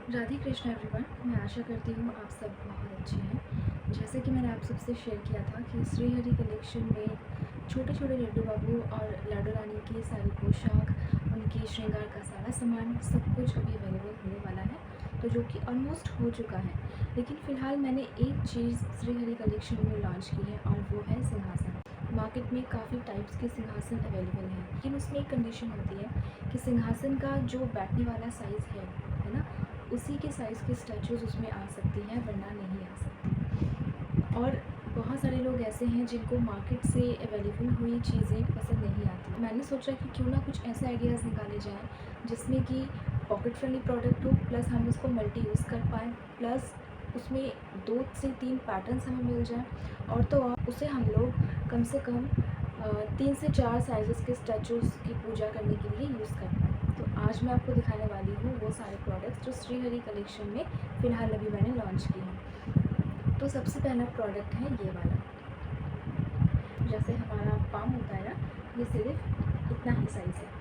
Radhe Krishna everyone. मैं आशा करती हूँ आप सब बहुत अच्छे हैं। जैसे कि मैंने आप सबसे शेयर किया था कि श्रीहरि कलेक्शन में छोटे छोटे लड्डू बाबू और लाडो रानी की सारी पोशाक, उनकी श्रृंगार का सारा सामान, सब कुछ अभी अवेलेबल होने वाला है, तो जो कि ऑलमोस्ट हो चुका है। लेकिन फ़िलहाल मैंने एक चीज़ श्रीहरि कलेक्शन में लॉन्च की है और वो है सिंहासन। मार्केट में काफ़ी टाइप्स के सिंहासन अवेलेबल हैं, लेकिन उसमें एक कंडीशन होती है कि सिंहासन का जो बैठने वाला साइज़ है ना, उसी के साइज़ के स्टैचूज़ उसमें आ सकती हैं, वरना नहीं आ सकती। और बहुत सारे लोग ऐसे हैं जिनको मार्केट से अवेलेबल हुई चीज़ें पसंद नहीं आती। मैंने सोचा कि क्यों ना कुछ ऐसे आइडियाज़ निकाले जाएँ जिसमें कि पॉकेट फ्रेंडली प्रोडक्ट हो, प्लस हम उसको मल्टी यूज़ कर पाएँ, प्लस उसमें 2 से 3 पैटर्न्स हमें मिल जाएँ, और तो और उसे हम लोग कम से कम 3 से 4 साइज़ेस के स्टैचूज़ की पूजा करने के लिए यूज़ कर पाएँ। तो आज मैं आपको दिखाने वाली हूँ वो सारे प्रोडक्ट्स जो श्रीहरि कलेक्शन में फ़िलहाल अभी मैंने लॉन्च किए हैं। तो सबसे पहला प्रोडक्ट है ये वाला। जैसे हमारा पाम होता है ना, ये सिर्फ इतना ही साइज़ है।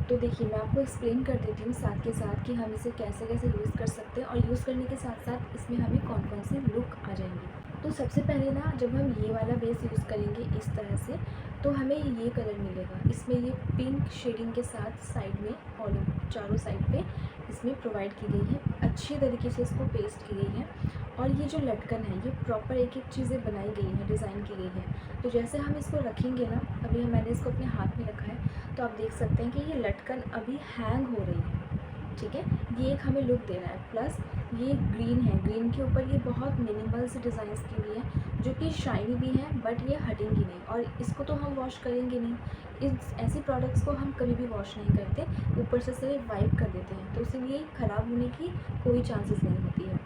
तो देखिए, मैं आपको एक्सप्लेन कर देती हूँ साथ के साथ कि हम इसे कैसे कैसे यूज़ कर सकते हैं, और यूज़ करने के साथ साथ इसमें हमें कौन कौन से लुक आ जाएंगे। तो सबसे पहले ना, जब हम ये वाला बेस यूज़ करेंगे इस तरह से, तो हमें ये कलर मिलेगा। इसमें ये पिंक शेडिंग के साथ साइड में ऑल चारों साइड पे इसमें प्रोवाइड की गई है, अच्छी तरीके से इसको पेस्ट की गई है। और ये जो लटकन है, ये प्रॉपर एक एक चीज़ें बनाई गई हैं, डिज़ाइन की गई है। तो जैसे हम इसको रखेंगे ना, अभी मैंने इसको अपने हाथ में रखा है, तो आप देख सकते हैं कि ये लटकन अभी हैंग हो रही है। ठीक है, ये एक हमें लुक दे रहा है। प्लस ये ग्रीन है, ग्रीन के ऊपर ये बहुत मिनिमल से डिज़ाइंस की हुई है, जो कि शाइनी भी है, बट ये हटेंगी नहीं, और इसको तो हम वॉश करेंगे नहीं। इस ऐसी प्रोडक्ट्स को हम कभी भी वॉश नहीं करते, ऊपर से सिर्फ वाइप कर देते हैं, तो इसीलिए ख़राब होने की कोई चांसेस नहीं होती है।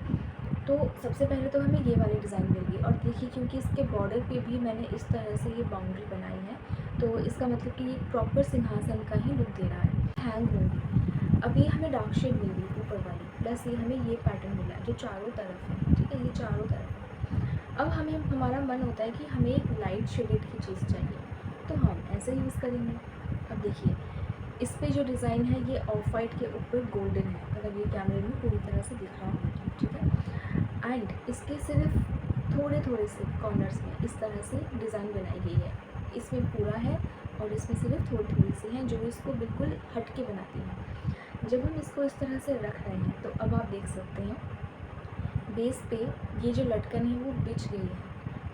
तो सबसे पहले तो हमें ये वाली डिज़ाइन मिल गई, और देखिए, क्योंकि इसके बॉर्डर पे भी मैंने इस तरह से ये बाउंड्री बनाई है, तो इसका मतलब कि ये प्रॉपर सिंहासन का ही लुक दे रहा है। हैंग होंगी। अभी हमें डार्क शेड मिल गई ऊपर वाली, प्लस ये हमें ये पैटर्न मिला है जो चारों तरफ है। ठीक है, ये चारों तरफ है। अब हमें हमारा मन होता है कि हमें एक लाइट शेडेड की चीज़ चाहिए, तो हम ऐसे यूज़ करेंगे। अब देखिए, इस पे जो डिज़ाइन है ये ऑफ वाइट के ऊपर गोल्डन है, अगर ये कैमरे में पूरी तरह से दिख रहा हो तो। ठीक है, एंड इसके सिर्फ थोड़े थोड़े से कॉर्नर्स में इस तरह से डिज़ाइन बनाई गई है। इसमें पूरा है और इसमें सिर्फ थोड़ी थोड़ी सी हैं, जो इसको बिल्कुल हट के बनाती हैं। जब हम इसको इस तरह से रख रहे हैं, तो अब आप देख सकते हैं बेस पे ये जो लटकन है वो बिछ गई है।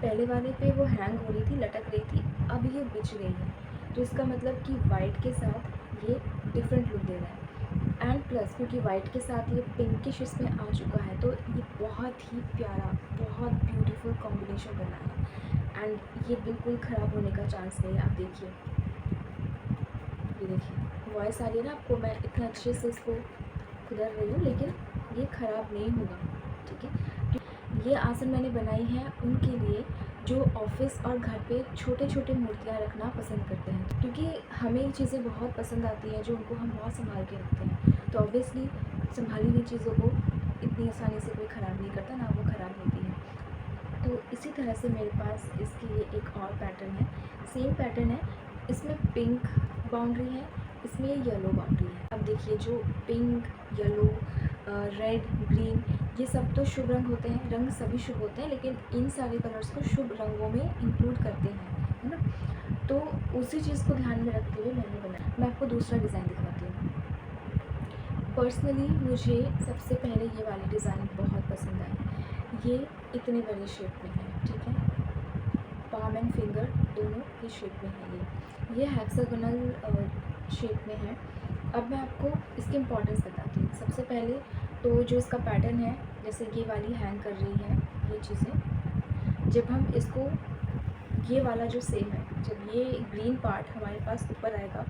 पहले वाले पे वो हैंग हो रही थी, लटक रही थी, अब ये बिछ गई है। तो इसका मतलब कि वाइट के साथ ये डिफरेंट लुक दे रहा है। एंड प्लस क्योंकि वाइट के साथ ये पिंकिश इसमें आ चुका है, तो ये बहुत ही प्यारा, बहुत ब्यूटीफुल कॉम्बिनेशन बना है। एंड ये बिल्कुल ख़राब होने का चांस नहीं है। आप देखिए, ये देखिए, वॉइस आ रही है ना आपको, मैं इतना अच्छे से इसको खुदर रही हूँ, लेकिन ये ख़राब नहीं होगा। ठीक है, ये आसन मैंने बनाई है उनके लिए जो ऑफिस और घर पे छोटे छोटे मूर्तियाँ रखना पसंद करते हैं, क्योंकि हमें ये चीज़ें बहुत पसंद आती हैं जो उनको हम बहुत संभाल के रखते हैं। तो ऑब्वियसली संभाली हुई चीज़ों को इतनी आसानी से कोई ख़राब नहीं करता, ना वो ख़राब होती है। तो इसी तरह से मेरे पास इसके लिए एक और पैटर्न है, सेम पैटर्न है, इसमें पिंक बाउंड्री है, इसमें येलो बाउंड्री है। अब देखिए, जो पिंक, येलो, रेड, ग्रीन, ये सब तो शुभ रंग होते हैं, रंग सभी शुभ होते हैं, लेकिन इन सारे कलर्स को शुभ रंगों में इंक्लूड करते हैं, है ना। तो उसी चीज़ को ध्यान में रखते हुए मैंने बनाया। मैं आपको दूसरा डिज़ाइन दिखाती हूँ। पर्सनली मुझे सबसे पहले ये वाली डिज़ाइन बहुत पसंद आई। ये इतने बड़े शेप में है। ठीक है, पाम एंड फिंगर दोनों के शेप में है। ये हेक्सागोनल शेप में है। अब मैं आपको इसकी इम्पोर्टेंस बताती हूँ। सबसे पहले तो जो इसका पैटर्न है, जैसे ये वाली हैंग कर रही है ये चीज़ें, जब हम इसको, ये वाला जो सेम है, जब ये ग्रीन पार्ट हमारे पास ऊपर आएगा,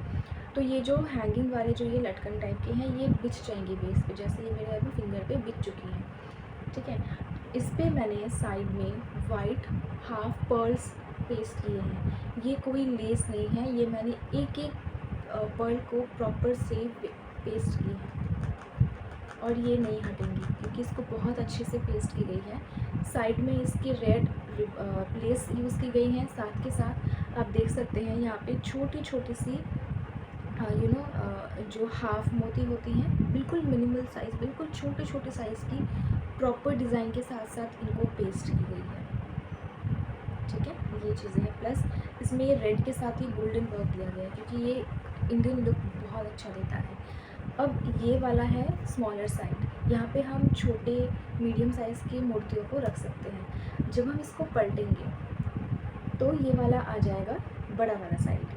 तो ये जो हैंगिंग वाले जो ये लटकन टाइप के हैं, ये बिछ जाएंगे बेस पे, जैसे ये मेरे अभी फिंगर पे बिछ चुकी हैं। ठीक है, इस पे मैंने साइड में वाइट हाफ पर्ल्स पेस्ट किए हैं। ये कोई लेस नहीं है, ये मैंने एक एक पर्ल को प्रॉपर से पेस्ट की है, और ये नहीं हटेंगी क्योंकि इसको बहुत अच्छे से पेस्ट की गई है। साइड में इसकी रेड लेस यूज़ की गई है। साथ के साथ आप देख सकते हैं यहाँ पे छोटी छोटी सी जो हाफ मोती होती हैं, बिल्कुल मिनिमल साइज़, बिल्कुल छोटे छोटे साइज़ की प्रॉपर डिज़ाइन के साथ साथ इनको पेस्ट की गई है। ठीक है, ये चीज़ें हैं। प्लस इसमें ये रेड के साथ ही गोल्डन वर्क दिया गया है, क्योंकि ये इंडियन लुक बहुत अच्छा देता है। अब ये वाला है स्मॉलर साइड, यहाँ पे हम छोटे मीडियम साइज़ की मूर्तियों को रख सकते हैं। जब हम इसको पलटेंगे तो ये वाला आ जाएगा बड़ा वाला साइड।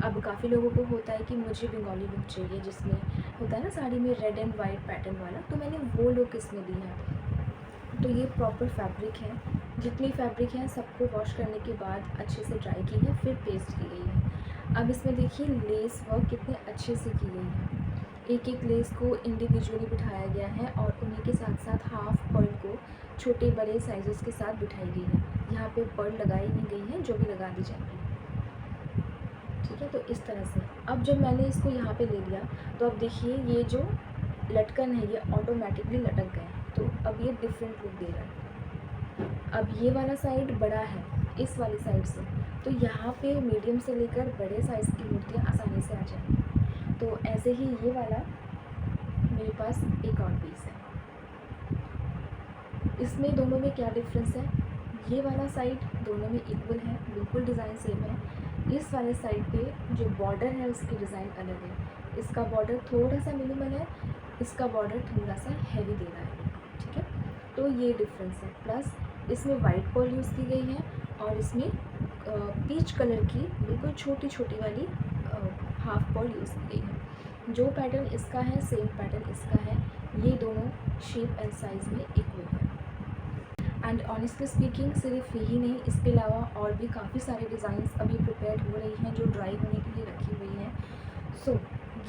अब काफ़ी लोगों को होता है कि मुझे बंगाली लुक चाहिए, जिसमें होता है ना साड़ी में रेड एंड वाइट पैटर्न वाला, तो मैंने वो लुक इसमें दी है। तो ये प्रॉपर फैब्रिक है, जितनी फैब्रिक है सबको वॉश करने के बाद अच्छे से ड्राई की है, फिर पेस्ट की गई है। अब इसमें देखिए लेस वर्क कितने अच्छे से की गई है, एक एक लेस को इंडिविजुअली बिठाया गया है और उन्हीं के साथ साथ हाफ पर्ल को छोटे बड़े साइज़ेस के साथ बिठाई गई है। यहाँ पे पर्ल लगाई नहीं गई है, जो भी लगा दी जाएगी। ठीक है, तो इस तरह से अब जब मैंने इसको यहाँ पे ले लिया तो अब देखिए ये जो लटकन है ये ऑटोमेटिकली लटक गए हैं, तो अब ये डिफरेंट लुक दे रहा है। अब ये वाला साइड बड़ा है इस वाली साइड से, तो यहाँ पे मीडियम से लेकर बड़े साइज़ की मूर्तियाँ आसानी से आ जाएंगी। तो ऐसे ही ये वाला मेरे पास एक और पीस है। इसमें दोनों में क्या डिफरेंस है, ये वाला साइड दोनों में इक्वल है, बिल्कुल डिज़ाइन सेम है। इस वाले साइड पे जो बॉर्डर है उसकी डिज़ाइन अलग है, इसका बॉर्डर थोड़ा सा मिनिमल है, इसका बॉर्डर थोड़ा सा हैवी दे रहा है। ठीक है, तो ये डिफरेंस है। प्लस इसमें वाइट पर्ल यूज़ की गई है और इसमें पीच कलर की बिल्कुल छोटी छोटी वाली हाफ पर्ल यूज़ की गई है। जो पैटर्न इसका है सेम पैटर्न इसका है, ये दोनों शेप एंड साइज़ में इक्वल है। एंड ऑनेस्टली स्पीकिंग सिर्फ यही नहीं, इसके अलावा और भी काफ़ी सारे डिज़ाइंस अभी प्रिपेयर हो रही हैं जो ड्राई होने के लिए रखी हुई हैं। सो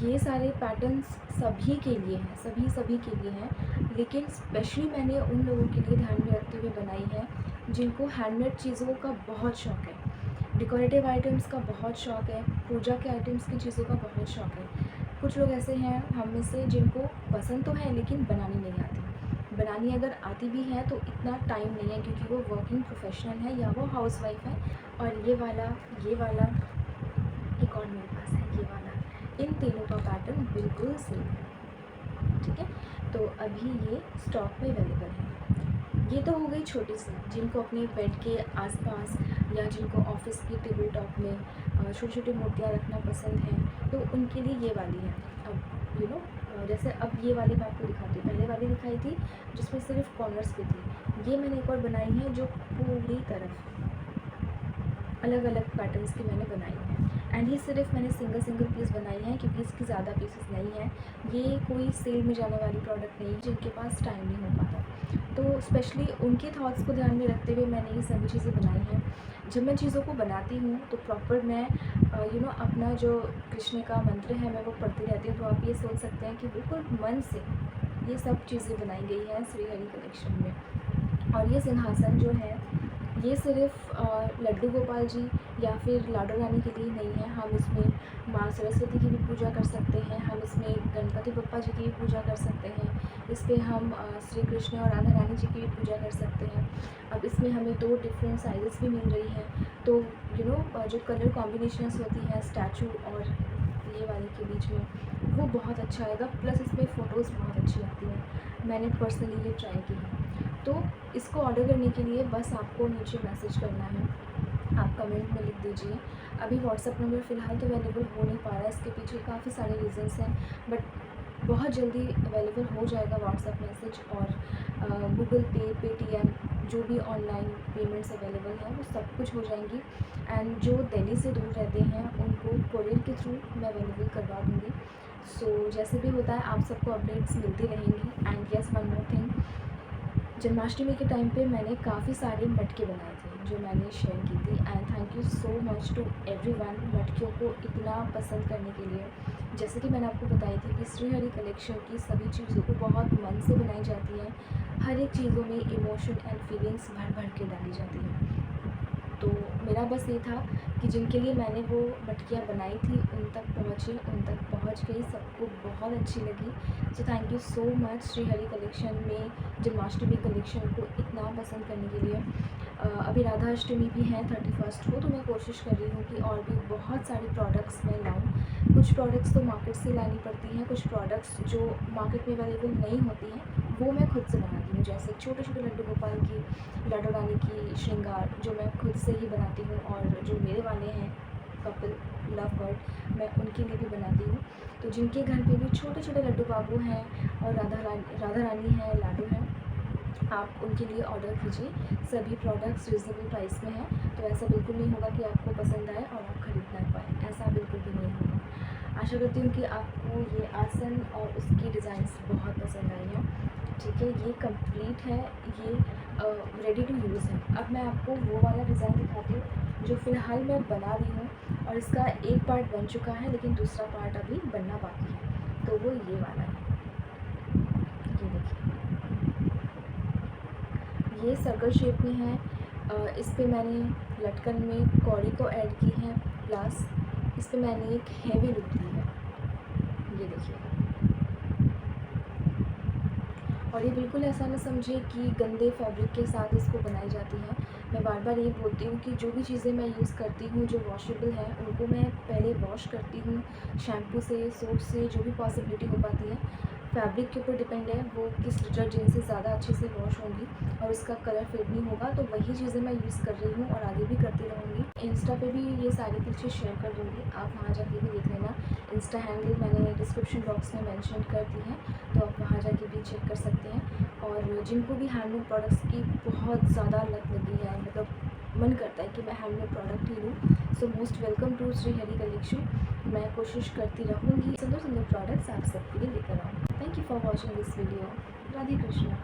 ये सारे पैटर्न्स सभी के लिए हैं, सभी के लिए हैं, लेकिन स्पेशली मैंने उन लोगों के लिए ध्यान में रखते हुए बनाई है जिनको हैंडमेड चीज़ों का बहुत शौक़ है, डेकोरेटिव आइटम्स का बहुत शौक़ है, पूजा के आइटम्स की चीज़ों का बहुत शौक़ है। कुछ लोग ऐसे हैं हम में से जिनको पसंद तो है लेकिन बनानी नहीं आती, बनानी अगर आती भी है तो इतना टाइम नहीं है, क्योंकि वो वर्किंग प्रोफेशनल है या वो हाउसवाइफ है। और ये वाला एक और मेरे पास है, ये वाला, इन तीनों का पैटर्न बिल्कुल सेम है। ठीक है, तो अभी ये स्टॉक में अवेलेबल है। ये तो हो गई छोटी सी, जिनको अपने बेड के आसपास या जिनको ऑफिस की टेबल टॉप में छोटी छोटी मूर्तियाँ रखना पसंद है, तो उनके लिए ये वाली है। अब जैसे अब ये वाली मैं आपको दिखाती हूँ, पहले वाली दिखाई थी जिसमें सिर्फ कॉर्नर्स पे थी, ये मैंने एक और बनाई है जो पूरी तरफ अलग अलग पैटर्न्स की मैंने बनाई है। एंड ये सिर्फ मैंने सिंगल पीस बनाई है, क्योंकि इसकी ज़्यादा पीसेस नहीं हैं। ये कोई सेल में जाने वाली प्रोडक्ट नहीं है जिनके पास टाइम नहीं हो पाता, तो स्पेशली उनके थॉट्स को ध्यान में रखते हुए मैंने ये सभी चीज़ें बनाई हैं। जब मैं चीज़ों को बनाती हूँ तो प्रॉपर मैं अपना जो कृष्ण का मंत्र है मैं वो पढ़ती रहती हूँ, तो आप ये सोच सकते हैं कि बिल्कुल मन से ये सब चीज़ें बनाई गई हैं श्री हरि कलेक्शन में। और ये सिंहासन जो है ये सिर्फ लड्डू गोपाल जी या फिर लाडो रानी के लिए नहीं है, हम इसमें माँ सरस्वती की भी पूजा कर सकते हैं, हम इसमें गणपति बप्पा जी की भी पूजा कर सकते हैं, इस पर हम श्री कृष्ण और राधा रानी जी की भी पूजा कर सकते हैं। अब इसमें हमें 2 डिफरेंट साइज़ेस भी मिल रही हैं, तो जो कलर कॉम्बिनेशंस होती हैं स्टैचू और ये वाले के बीच में वो बहुत अच्छा आएगा। प्लस इसमें फ़ोटोज़ बहुत अच्छी आती हैं, मैंने पर्सनली ये ट्राई की है। तो इसको ऑर्डर करने के लिए बस आपको नीचे मैसेज करना है, आप कमेंट में लिख दीजिए। अभी व्हाट्सअप नंबर फ़िलहाल तो अवेलेबल हो नहीं पा रहा है, इसके पीछे काफ़ी सारे रीज़न्स हैं, बट बहुत जल्दी अवेलेबल हो जाएगा व्हाट्सअप मैसेज। और गूगल पे, पेटीएम, जो भी ऑनलाइन पेमेंट्स अवेलेबल हैं वो सब कुछ हो जाएंगी। एंड जो दिल्ली से दूर रहते हैं उनको कोरियर के थ्रू मैं अवेलेबल करवा दूँगी। सो जैसे भी होता है आप सबको अपडेट्स मिलती रहेंगी। And yes, one more thing, Janmashtami के टाइम पे मैंने काफ़ी सारे मटके बनाए थे जो मैंने शेयर की थी। And thank you so much to everyone मटकियों को इतना पसंद करने के लिए। जैसे कि मैंने आपको बताई थी कि श्री हरि कलेक्शन की सभी चीज़ों को बहुत मन से बनाई जाती है, हर एक चीज़ों में इमोशन एंड फीलिंग्स भर भर के डाली जाती है। तो मेरा बस ये था कि जिनके लिए मैंने वो मटकियाँ बनाई थी उन तक पहुँच गई, सबको बहुत अच्छी लगी। So thank you so much Shri Hari collection में जन्माष्टमी कलेक्शन को इतना पसंद करने के लिए। अभी राधा अष्टमी भी है 31 को, तो मैं कोशिश कर रही हूँ कि और भी बहुत सारे प्रोडक्ट्स मैं लाऊँ कुछ प्रोडक्ट्स तो मार्केट से लानी पड़ती हैं, कुछ प्रोडक्ट्स जो मार्केट में अवेलेबल नहीं होती हैं वो मैं खुद से बनाती हूँ। जैसे छोटे छोटे लड्डू गोपाल की, लाडो रानी की श्रृंगार जो मैं खुद से ही बनाती हूँ, और जो मेरे वाले हैं कपिल लव बर्ड, मैं उनके लिए भी बनाती हूँ। तो जिनके घर पे भी छोटे छोटे लड्डू बाबू हैं और राधा रानी हैं, लाडू हैं, आप उनके लिए ऑर्डर कीजिए। सभी प्रोडक्ट्स रिजनेबल प्राइस में हैं, तो ऐसा बिल्कुल नहीं होगा कि आपको पसंद आए और आप खरीद ना पाएँ, ऐसा बिल्कुल भी नहीं होगा। आशा करती हूँ कि आपको ये आसन और उसकी डिज़ाइंस बहुत पसंद आई हैं। ठीक है, ये कंप्लीट है, ये रेडी टू यूज़ है। अब मैं आपको वो वाला डिज़ाइन दिखाती हूँ जो फ़िलहाल मैं बना रही हूँ, और इसका एक पार्ट बन चुका है लेकिन दूसरा पार्ट अभी बनना बाकी है। तो वो ये वाला है, ये देखिए, ये सर्कल शेप में है। इस पे मैंने लटकन में कौड़ी को ऐड की है, प्लस इस पे मैंने एक हैवी लुक दी है, ये देखिए। और ये बिल्कुल ऐसा ना समझे कि गंदे फैब्रिक के साथ इसको बनाई जाती है। मैं बार बार ये बोलती हूँ कि जो भी चीज़ें मैं यूज़ करती हूँ जो वॉशेबल हैं उनको मैं पहले वॉश करती हूँ शैम्पू से, सोप से, जो भी पॉसिबिलिटी हो पाती है। फैब्रिक के ऊपर डिपेंड है वो किस डिटर्जेंट से ज़्यादा अच्छे से वॉश होंगी और उसका कलर फेड नहीं होगा। तो वही चीज़ें मैं यूज़ कर रही हूँ और आगे भी करती रहूँगी। इंस्टा पे भी ये सारी पिक्चर्स शेयर कर दूँगी, आप वहाँ जाके भी देख लेना। इंस्टा हैंडल मैंने डिस्क्रिप्शन बॉक्स में मेंशन कर दी है, तो आप वहाँ जाके भी चेक कर सकते हैं। और जिनको भी हैंडमेड प्रोडक्ट्स की बहुत ज़्यादा लत लगी है, मतलब मन करता है कि मैं हैंडमेड प्रोडक्ट ही लूँ, so most welcome to Shri Hari collection. मैं कोशिश करती रहूँगी सुंदर सुंदर प्रोडक्ट्स आप सबके लिए लेकर आऊँ। Thank you for watching this video. Radhe Krishna.